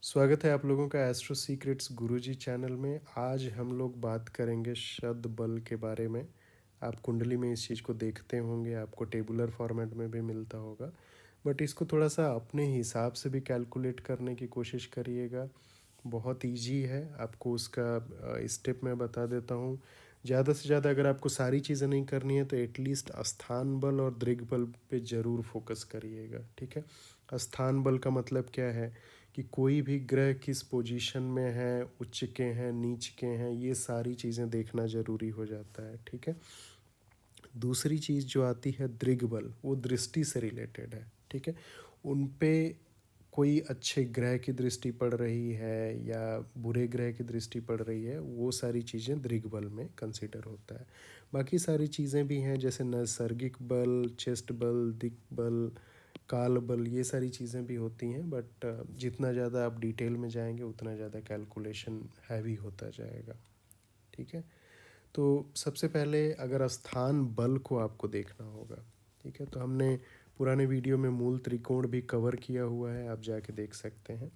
स्वागत है आप लोगों का एस्ट्रो सीक्रेट्स गुरुजी चैनल में। आज हम लोग बात करेंगे शब्द बल के बारे में। आप कुंडली में इस चीज़ को देखते होंगे, आपको टेबुलर फॉर्मेट में भी मिलता होगा, बट इसको थोड़ा सा अपने हिसाब से भी कैलकुलेट करने की कोशिश करिएगा। बहुत इजी है, आपको उसका स्टेप मैं बता देता हूँ। ज़्यादा से ज़्यादा अगर आपको सारी चीज़ें नहीं करनी है तो एटलीस्ट स्थान बल और दृग बल पे ज़रूर फोकस करिएगा। ठीक है, स्थान बल का मतलब क्या है कि कोई भी ग्रह किस पोजीशन में है, उच्च के हैं, नीच के हैं, ये सारी चीज़ें देखना ज़रूरी हो जाता है। ठीक है, दूसरी चीज़ जो आती है दृग बल, वो दृष्टि से रिलेटेड है। ठीक है, उन पे कोई अच्छे ग्रह की दृष्टि पड़ रही है या बुरे ग्रह की दृष्टि पड़ रही है, वो सारी चीज़ें दृग बल में कंसिडर होता है। बाकी सारी चीज़ें भी हैं जैसे नैसर्गिक बल, चेस्ट बल, दिक बल, काल बल, ये सारी चीज़ें भी होती हैं, बट जितना ज़्यादा आप डिटेल में जाएंगे उतना ज़्यादा कैलकुलेशन हैवी होता जाएगा। ठीक है, तो सबसे पहले अगर स्थान बल को आपको देखना होगा, ठीक है, तो हमने पुराने वीडियो में मूल त्रिकोण भी कवर किया हुआ है, आप जाके देख सकते हैं।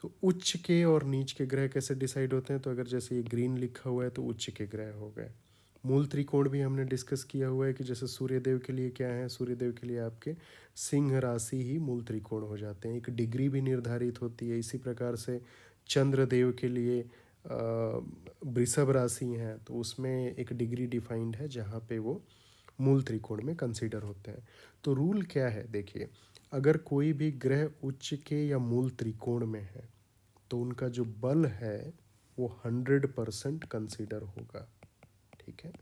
तो उच्च के और नीच के ग्रह कैसे डिसाइड होते हैं, तो अगर जैसे ये ग्रीन लिखा हुआ है तो उच्च के ग्रह हो गए। मूल त्रिकोण भी हमने डिस्कस किया हुआ है कि जैसे सूर्यदेव के लिए क्या है, सूर्यदेव के लिए आपके सिंह राशि ही मूल त्रिकोण हो जाते हैं, एक डिग्री भी निर्धारित होती है। इसी प्रकार से चंद्रदेव के लिए वृषभ राशि है तो उसमें एक डिग्री डिफाइंड है जहाँ पे वो मूल त्रिकोण में कंसीडर होते हैं। तो रूल क्या है देखिए, अगर कोई भी ग्रह उच्च के या मूल त्रिकोण में है तो उनका जो बल है वो 100% कंसीडर होगा। ठीक है,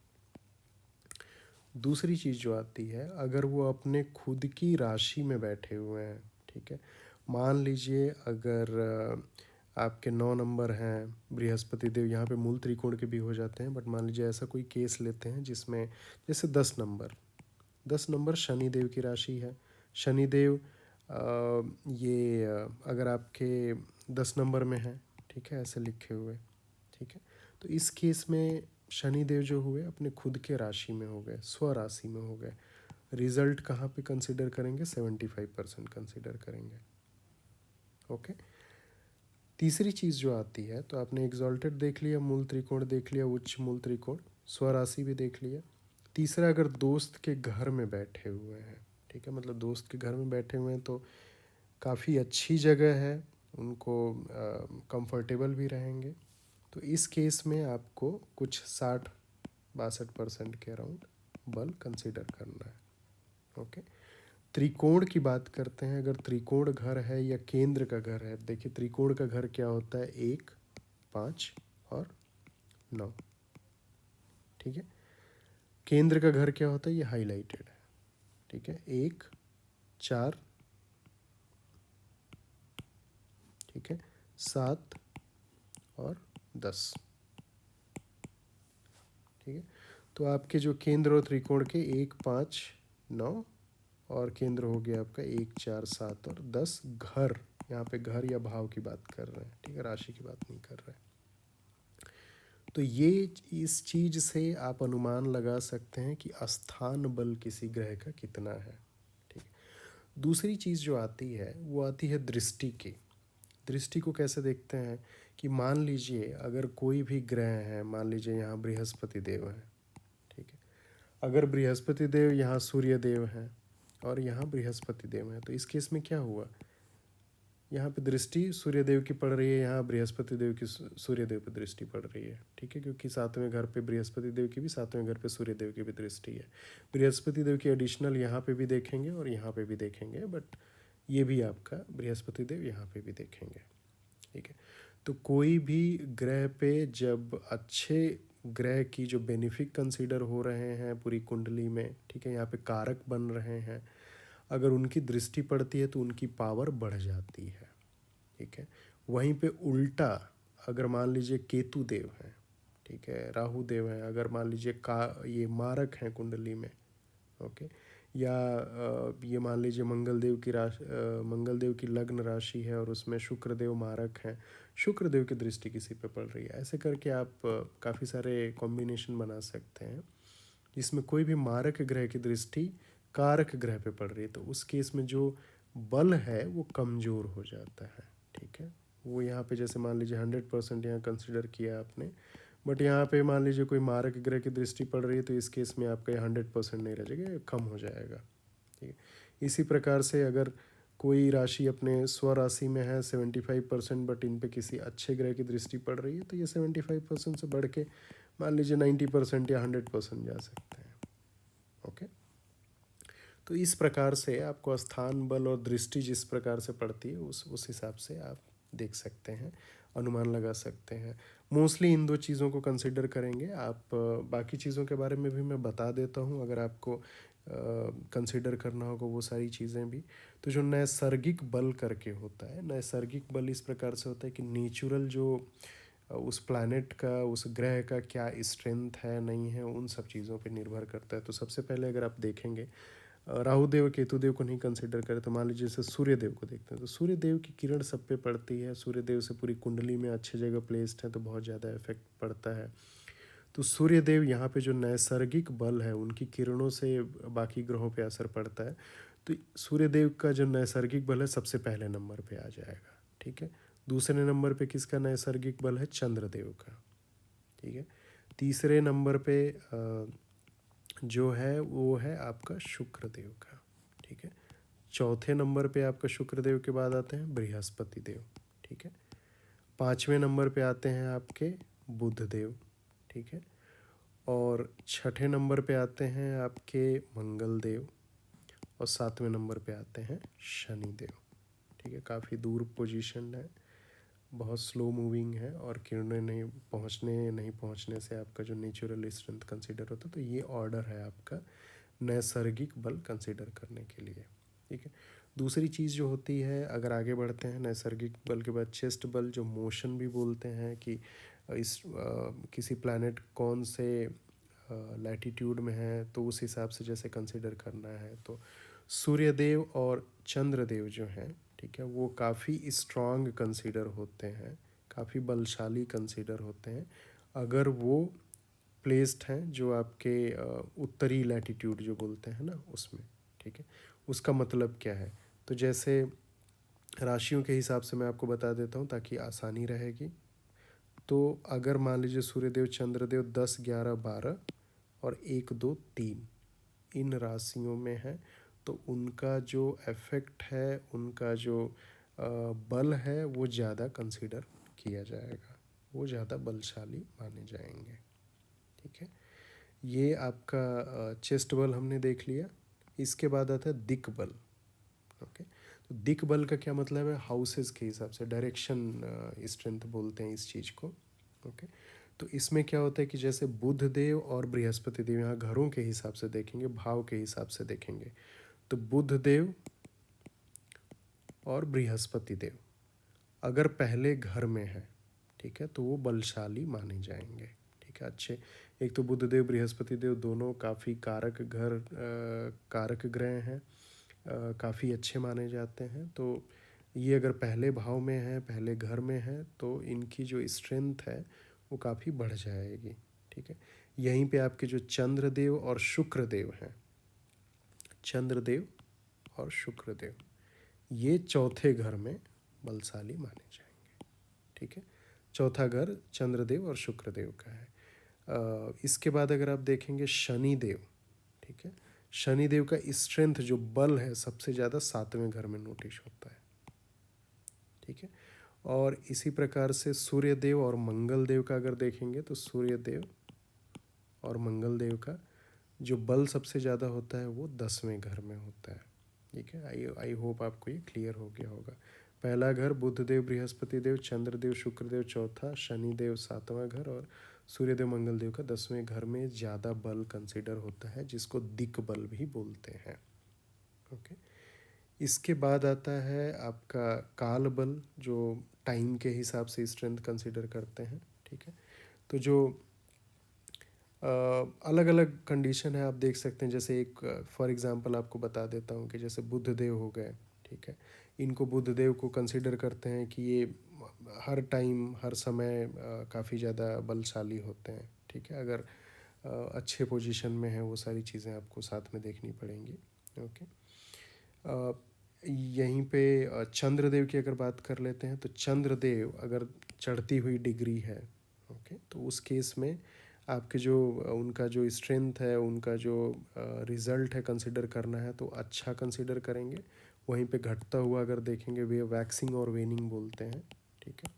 दूसरी चीज़ जो आती है, अगर वो अपने खुद की राशि में बैठे हुए हैं, ठीक है, मान लीजिए अगर आपके 9 नंबर हैं, बृहस्पति देव यहाँ पे मूल त्रिकोण के भी हो जाते हैं, बट मान लीजिए ऐसा कोई केस लेते हैं जिसमें जैसे 10 नंबर, 10 नंबर शनिदेव की राशि है। शनिदेव अगर आपके 10 नंबर में है, ठीक है, ऐसे लिखे हुए, ठीक है, तो इस केस में शनिदेव जो हुए अपने खुद के राशि में हो गए, स्व राशि में हो गए। रिजल्ट कहाँ पे कंसिडर करेंगे, 75% कंसिडर करेंगे। ओके, तीसरी चीज़ जो आती है, तो आपने एग्जॉल्टेड देख लिया, मूल त्रिकोण देख लिया, उच्च मूल त्रिकोण, स्वराशि भी देख लिया। तीसरा, अगर दोस्त के घर में बैठे हुए हैं, ठीक है, मतलब दोस्त के घर में बैठे हुए हैं तो काफ़ी अच्छी जगह है, उनको कंफर्टेबल भी रहेंगे। तो इस केस में आपको कुछ 60-62% के अराउंड बल कंसिडर करना है। ओके, त्रिकोण की बात करते हैं। अगर त्रिकोण घर है या केंद्र का घर है, देखिए त्रिकोण का घर क्या होता है, 1, 5 और 9। ठीक है, केंद्र का घर क्या होता है, ये हाईलाइटेड है। ठीक है, 1, 4, ठीक है, 7 और 10। ठीक है, तो आपके जो केंद्र और त्रिकोण के 1, 5, 9 और केंद्र हो गया आपका 1, 4, 7 और 10। घर, यहाँ पे घर या भाव की बात कर रहे हैं, ठीक है, राशि की बात नहीं कर रहे हैं। तो ये इस चीज से आप अनुमान लगा सकते हैं कि स्थान बल किसी ग्रह का कितना है। ठीक है, दूसरी चीज जो आती है वो आती है दृष्टि की। दृष्टि को कैसे देखते हैं कि मान लीजिए अगर कोई भी ग्रह है, मान लीजिए यहाँ बृहस्पति देव है, ठीक है, अगर बृहस्पति देव यहाँ सूर्य देव हैं और यहाँ बृहस्पति देव हैं, तो इस केस में क्या हुआ, यहाँ पे दृष्टि सूर्य देव की पड़ रही है, यहाँ बृहस्पति देव की सूर्य देव पर दृष्टि पड़ रही है। ठीक है, क्योंकि 7वें घर पे बृहस्पति देव की भी, 7वें घर पे सूर्य देव की भी दृष्टि है। बृहस्पति देव की एडिशनल यहाँ पे भी देखेंगे और यहाँ पे भी देखेंगे, बट ये भी आपका बृहस्पति देव यहाँ पे भी देखेंगे। ठीक है, तो कोई भी ग्रह पे जब अच्छे ग्रह की जो बेनिफिक कंसीडर हो रहे हैं पूरी कुंडली में, ठीक है, यहाँ पे कारक बन रहे हैं, अगर उनकी दृष्टि पड़ती है तो उनकी पावर बढ़ जाती है। ठीक है, वहीं पे उल्टा अगर मान लीजिए केतु देव हैं, ठीक है, राहु देव हैं, अगर मान लीजिए का ये मारक हैं कुंडली में, ओके, या ये मान लीजिए मंगल देव की लग्न राशि है और उसमें शुक्र देव मारक हैं, शुक्र देव की दृष्टि किसी पे पड़ रही है, ऐसे करके आप काफ़ी सारे कॉम्बिनेशन बना सकते हैं जिसमें कोई भी मारक ग्रह की दृष्टि कारक ग्रह पे पड़ रही है, तो उस केस में जो बल है वो कमज़ोर हो जाता है। ठीक है, वो यहाँ पे जैसे मान लीजिए 100% यहाँ कंसिडर किया आपने, बट यहाँ पे मान लीजिए कोई मारक ग्रह की दृष्टि पड़ रही है तो इस केस में आपका ये 100% नहीं रह जाएगा, ये कम हो जाएगा। ठीक है, इसी प्रकार से अगर कोई राशि अपने स्वराशि में है 75%, बट इन पे किसी अच्छे ग्रह की दृष्टि पड़ रही है तो ये 75% से बढ़ के मान लीजिए 90% या 100% जा सकते हैं। ओके, तो इस प्रकार से आपको स्थान बल और दृष्टि जिस प्रकार से पड़ती है उस हिसाब से आप देख सकते हैं, अनुमान लगा सकते हैं। मोस्टली इन दो चीज़ों को कंसिडर करेंगे आप। बाकी चीज़ों के बारे में भी मैं बता देता हूँ अगर आपको कंसिडर करना होगा वो सारी चीज़ें भी। तो जो नैसर्गिक बल करके होता है, नैसर्गिक बल इस प्रकार से होता है कि नेचुरल जो उस प्लैनेट का, उस ग्रह का क्या स्ट्रेंथ है नहीं है, उन सब चीज़ों पे निर्भर करता है। तो सबसे पहले अगर आप देखेंगे राहु देव केतु देव को नहीं कंसिडर करें तो मान लीजिए जैसे सूर्य देव को देखते हैं तो सूर्य देव की किरण सब पे पड़ती है। सूर्य देव से पूरी कुंडली में अच्छे जगह प्लेस्ड है तो बहुत ज़्यादा इफेक्ट पड़ता है। तो सूर्य देव यहाँ पे जो नैसर्गिक बल है उनकी किरणों से बाकी ग्रहों पे असर पड़ता है। तो सूर्य देव का जो नैसर्गिक बल है सबसे पहले नंबर पे आ जाएगा। ठीक है, दूसरे नंबर पे किसका नैसर्गिक बल है? चंद्रदेव का। ठीक है, तीसरे नंबर पे जो है वो है आपका शुक्रदेव का। ठीक है, चौथे नंबर पे आपका शुक्रदेव के बाद आते हैं बृहस्पति देव। ठीक है, पाँचवें नंबर पे आते हैं आपके बुध देव। ठीक है, और छठे नंबर पे आते हैं आपके मंगल देव, और सातवें नंबर पे आते हैं शनि देव। ठीक है, काफ़ी दूर पोजीशन है, बहुत स्लो मूविंग है, और किरणें नहीं पहुंचने से आपका जो नेचुरल स्ट्रेंथ कंसीडर होता है। तो ये ऑर्डर है आपका नैसर्गिक बल कंसीडर करने के लिए। ठीक है, दूसरी चीज़ जो होती है, अगर आगे बढ़ते हैं नैसर्गिक बल के बाद चेस्ट बल, जो मोशन भी बोलते हैं कि किसी प्लैनेट कौन से लैटिट्यूड में है तो उस हिसाब से जैसे कंसीडर करना है। तो सूर्यदेव और चंद्रदेव जो हैं, ठीक है, वो काफ़ी स्ट्रांग कंसीडर होते हैं, काफ़ी बलशाली कंसीडर होते हैं अगर वो प्लेस्ड हैं जो आपके उत्तरी लैटिट्यूड जो बोलते हैं ना उसमें। ठीक है, उसका मतलब क्या है? तो जैसे राशियों के हिसाब से मैं आपको बता देता हूँ ताकि आसानी रहेगी। तो अगर मान लीजिए सूर्यदेव चंद्रदेव 10, 11, 12 और 1, 2, 3 इन राशियों में है तो उनका जो इफेक्ट है, उनका जो बल है वो ज़्यादा कंसीडर किया जाएगा, वो ज़्यादा बलशाली माने जाएंगे। ठीक है, ये आपका चेस्ट बल हमने देख लिया। इसके बाद आता है दिक बल। ओके, तो दिक बल का क्या मतलब है? हाउसेस के हिसाब से डायरेक्शन स्ट्रेंथ बोलते हैं इस चीज़ को। ओके, तो इसमें क्या होता है कि जैसे बुध देव और बृहस्पति देव, यहाँ घरों के हिसाब से देखेंगे, भाव के हिसाब से देखेंगे, तो बुध देव और बृहस्पति देव अगर पहले घर में है, ठीक है, तो वो बलशाली माने जाएंगे। ठीक है, अच्छे, एक तो बुध देव बृहस्पति देव दोनों काफ़ी कारक ग्रह हैं, काफ़ी अच्छे माने जाते हैं। तो ये अगर पहले भाव में है, पहले घर में है, तो इनकी जो स्ट्रेंथ है वो काफ़ी बढ़ जाएगी। ठीक है, यहीं पे आपके जो चंद्रदेव और शुक्रदेव हैं, चंद्रदेव और शुक्रदेव ये चौथे घर में बलशाली माने जाएंगे। ठीक है, चौथा घर चंद्रदेव और शुक्रदेव का है। इसके बाद अगर आप देखेंगे शनिदेव, ठीक है, शनिदेव का स्ट्रेंथ जो बल है सबसे ज़्यादा सातवें घर में नोटिस होता है। ठीक है, और इसी प्रकार से सूर्यदेव और मंगल देव का अगर देखेंगे तो सूर्यदेव और मंगल देव का जो बल सबसे ज़्यादा होता है वो 10वें घर में होता है। ठीक है, आई होप आपको ये क्लियर हो गया होगा। पहला घर बुधदेव बृहस्पति देव चंद्रदेव शुक्रदेव चौथा, शनिदेव सातवां घर, और सूर्यदेव मंगलदेव का 10वें घर में ज़्यादा बल कंसिडर होता है जिसको दिक बल भी बोलते हैं। ओके, इसके बाद आता है आपका काल बल जो टाइम के हिसाब से स्ट्रेंथ कंसिडर करते हैं। ठीक है, तो जो अलग अलग कंडीशन है आप देख सकते हैं। जैसे एक फॉर एग्जांपल आपको बता देता हूँ कि जैसे बुधदेव हो गए, ठीक है, इनको बुधदेव को कंसिडर करते हैं कि ये हर टाइम हर समय काफ़ी ज़्यादा बलशाली होते हैं। ठीक है, अगर अच्छे पोजीशन में है वो सारी चीज़ें आपको साथ में देखनी पड़ेंगी। ओके, यहीं पे चंद्रदेव की अगर बात कर लेते हैं तो चंद्रदेव अगर चढ़ती हुई डिग्री है, ओके, तो उस केस में आपके जो उनका जो स्ट्रेंथ है, उनका जो रिज़ल्ट है कंसिडर करना है तो अच्छा कंसिडर करेंगे। वहीं पे घटता हुआ अगर देखेंगे वे वैक्सिंग और वेनिंग बोलते हैं, ठीक है।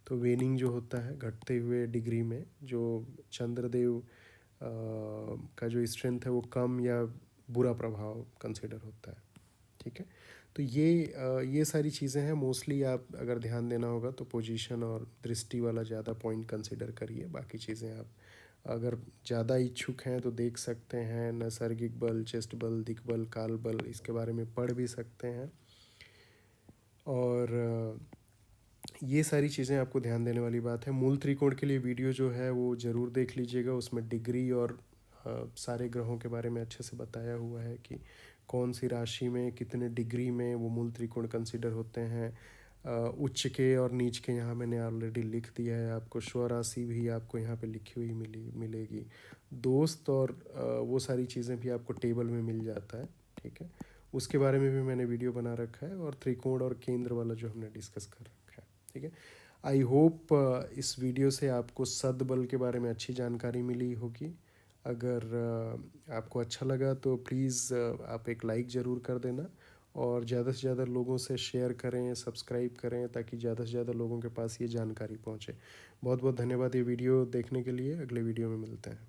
तो वेनिंग जो होता है घटते हुए डिग्री में जो चंद्रदेव का जो स्ट्रेंथ है वो कम या बुरा प्रभाव कंसिडर होता है, ठीक है। तो ये सारी चीज़ें हैं। मोस्टली आप अगर ध्यान देना होगा तो पोजीशन और दृष्टि वाला ज़्यादा पॉइंट कंसिडर करिए। बाकी चीज़ें आप अगर ज़्यादा इच्छुक हैं तो देख सकते हैं, नैसर्गिक बल, चेस्ट बल, दिक्बल, काल बल, इसके बारे में पढ़ भी सकते हैं। और ये सारी चीज़ें आपको ध्यान देने वाली बात है। मूल त्रिकोण के लिए वीडियो जो है वो ज़रूर देख लीजिएगा। उसमें डिग्री और सारे ग्रहों के बारे में अच्छे से बताया हुआ है कि कौन सी राशि में कितने डिग्री में वो मूल त्रिकोण कंसिडर होते हैं। उच्च के और नीच के यहाँ मैंने ऑलरेडी लिख दिया है आपको। स्वराशि भी आपको यहाँ पे लिखी हुई मिलेगी। दोस्त और वो सारी चीज़ें भी आपको टेबल में मिल जाता है, ठीक है। उसके बारे में भी मैंने वीडियो बना रखा है। और त्रिकोण और केंद्र वाला जो हमने डिस्कस कर रखा है, ठीक है। आई होप इस वीडियो से आपको सद्बल के बारे में अच्छी जानकारी मिली होगी। अगर आपको अच्छा लगा तो प्लीज़ आप एक लाइक ज़रूर कर देना और ज़्यादा से ज़्यादा लोगों से शेयर करें, सब्सक्राइब करें, ताकि ज़्यादा से ज़्यादा लोगों के पास ये जानकारी पहुँचे। बहुत बहुत धन्यवाद ये वीडियो देखने के लिए। अगले वीडियो में मिलते हैं।